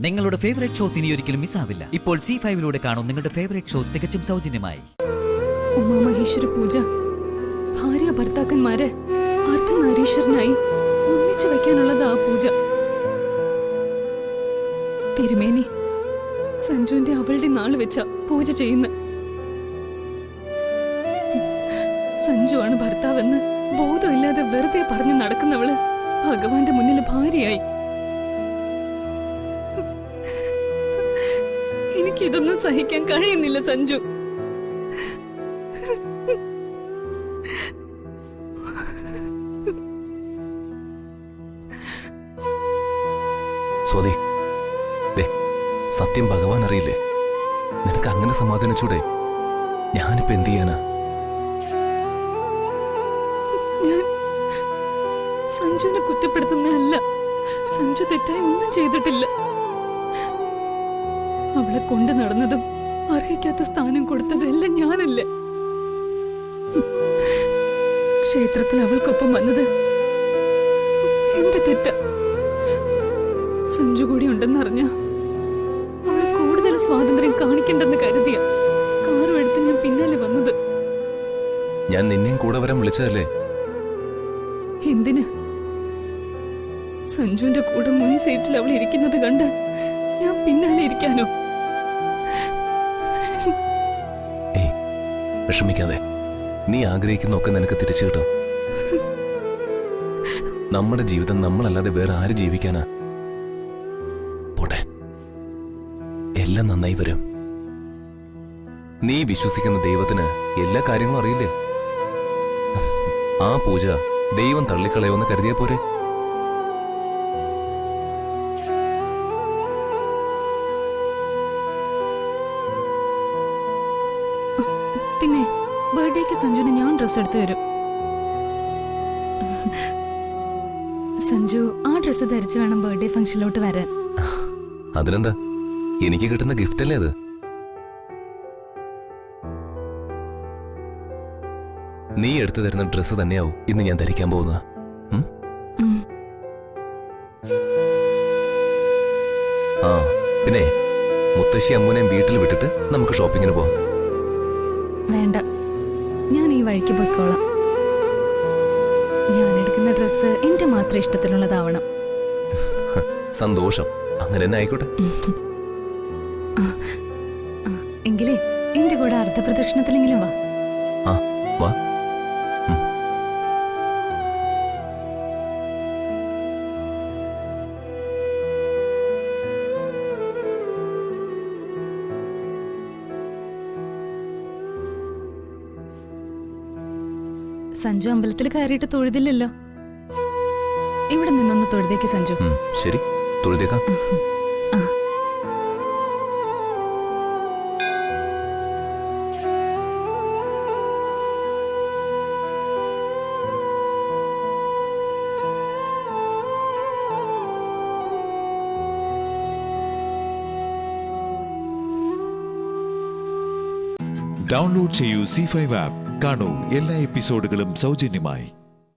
നിങ്ങളുടെ favourite shows ഇനി ഒരിക്കലും മിസ്സാവില്ല. ഇപ്പോൾ C5 കാണും നിങ്ങളുടെ ഫേവറേറ്റ് ഷോ തികച്ചും സൗജന്യമായി. ഉമാമഹേശ്വര പൂജ ഭാര്യ ഭർത്താക്കന്മാരെ അർദ്ധനാരീശ്വരനായി ഒന്നിച്ചു വെക്കാനുള്ളത് ആ പൂജ. തിരുമേനി സഞ്ജുവിന്റെ അവളുടെ നാള് വെച്ച പൂജ ചെയ്യുന്ന സഞ്ജുവാണ് ഭർത്താവെന്ന് ബോധമില്ലാതെ വെറുതെ പറഞ്ഞു നടക്കുന്നവള് ഭഗവാന്റെ മുന്നിൽ ഭാര്യയായി. എനിക്കിതൊന്നും സഹിക്കാൻ കഴിയുന്നില്ല സഞ്ജു. സ്വാതി, സത്യം ഭഗവാൻ അറിയില്ലേ? നിനക്ക് അങ്ങനെ സമാധാനിച്ചൂടെ? ഞാനിപ്പോ എന്ത് ചെയ്യാനാ? ഞാൻ സഞ്ജുവിനെ കുറ്റപ്പെടുത്തുന്നതല്ല. സഞ്ജു തെറ്റായി ഒന്നും ചെയ്തിട്ടില്ല. അവളെ കൊണ്ടു നടന്നതും അർഹിക്കാത്ത സ്ഥാനം കൊടുത്തതും എല്ലാം ഞാനല്ലേ. ക്ഷേത്രത്തിൽ അവൾക്കൊപ്പം വന്നത് എന്റെ തെറ്റ. സഞ്ജു കൂടി ഉണ്ടെന്നറിഞ്ഞ അവളെ കൂടുതൽ സ്വാതന്ത്ര്യം കാണിക്കണ്ടെന്ന് കരുതിയ കാറും എടുത്ത് ഞാൻ പിന്നാലെ വന്നത്. ഞാൻ നിന്നെയും കൂടെ വരാൻ വിളിച്ചതല്ലേ? എന്തിന്? സഞ്ജുവിന്റെ കൂടെ മുൻ സീറ്റിൽ അവൾ ഇരിക്കുന്നത് കണ്ട് ഞാൻ പിന്നാലെ ഇരിക്കാനോ? വിഷമിക്കാതെ, നീ ആഗ്രഹിക്കുന്നൊക്കെ നിനക്ക് തിരിച്ചു കിട്ടും. നമ്മുടെ ജീവിതം നമ്മളല്ലാതെ വേറെ ആര് ജീവിക്കാനാ? പോട്ടെ, എല്ലാം നന്നായി വരും. നീ വിശ്വസിക്കുന്ന ദൈവത്തിന് എല്ലാ കാര്യങ്ങളും അറിയില്ലേ? ആ പൂജ ദൈവം തള്ളിക്കളയോന്ന് കരുതിയ പോരെ? പിന്നെ ബർത്ത്ഡേക്ക് സഞ്ജുവിന് ഞാൻ ഡ്രസ് എടുത്തു തരും. സഞ്ജു ആ ഡ്രസ്സ് ധരിച്ചു വേണം ബർത്ത്ഡേ ഫംഗ്ഷനിലോട്ട് വരാൻ. അതിനെന്താ, എനിക്ക് കിട്ടുന്ന ഗിഫ്റ്റ് അല്ലേ അത്? നീ എടുത്തു തരുന്ന ഡ്രസ്സ് തന്നെയാവും ഇന്ന് ഞാൻ ധരിക്കാൻ പോകുന്നത്. ആ പിന്നെ മുത്തശ്ശി അമ്മൂനെയും വീട്ടിൽ വിട്ടിട്ട് നമുക്ക് ഷോപ്പിങ്ങിന് പോവാം. വേണ്ട, ഞാൻ ഈ വഴിക്ക് പോയിക്കോളാം. ഞാൻ എടുക്കുന്ന ഡ്രസ്സ് എന്റെ മാത്രം ഇഷ്ടത്തിലുള്ളതാവണം. സന്തോഷം, അങ്ങനെ തന്നെ ആയിക്കോട്ടെ. എങ്കിലേ എന്റെ കൂടെ അർദ്ധപ്രദക്ഷിണത്തിലെങ്കിലും വാ. ആ വാ. സഞ്ജു അമ്പലത്തിൽ കയറിയിട്ട് തൊഴുതില്ലല്ലോ. ഇവിടെ നിന്നൊന്ന് തൊഴുതേക്ക് സഞ്ജു. ശരി, തൊഴുതേക്കാം. ഡൗൺലോഡ് ചെയ്യൂ C5 ആപ്പ്. കാണൂ എല്ലാ എപ്പിസോഡുകളും സൗജന്യമായി.